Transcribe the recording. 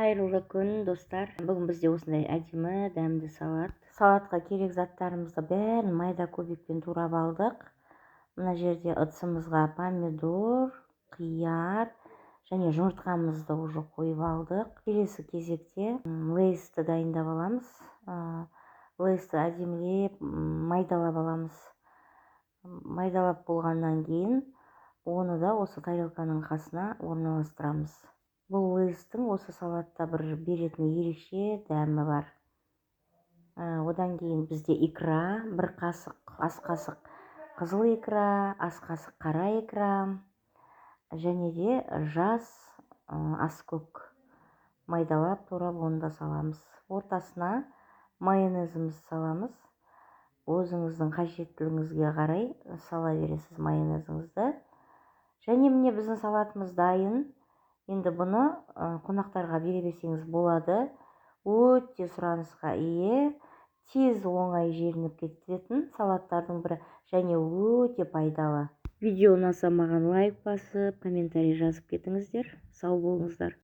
Қайырлы күн, достар. Бүгін бізде осындай әдемі, дәмді салат. Салатқа керек заттарымызды бәрін майда көбікпен турап алдық. Мына жерде ыдысымызға помидор, қияр және жұмыртқамызды уже қойып алдық. Келесі кезекте лейсті дайындап аламыз. Лейсті әдемілеп майдалап аламыз. Майдалап болғаннан кейін оны да осы тарелканың қасына орналастырамыз. Бұл лейстің осы салатта бір беретін ерекше дәмі бар. Одан кейін бізде икра, бір қасық, ас қасық қызыл икра, ас қасық қара икра және де жас аскөк майдалап турап оны да саламыз. Ортасына майонезімізді саламыз. Өзіңіздің қажеттілігіңізге қарай сала бересіз майонезіңізді. Және міне біздің салатымыз дайын. Енді бұны қонақтарға бере берсеңіз болады. Өте сұранысқа ие, тез оңай желініп кететін салаттардың бірі және өте пайдалы. Видео ұнаса маған лайк басып, комментарий жазып кетіңіздер. Сау болыңыздар.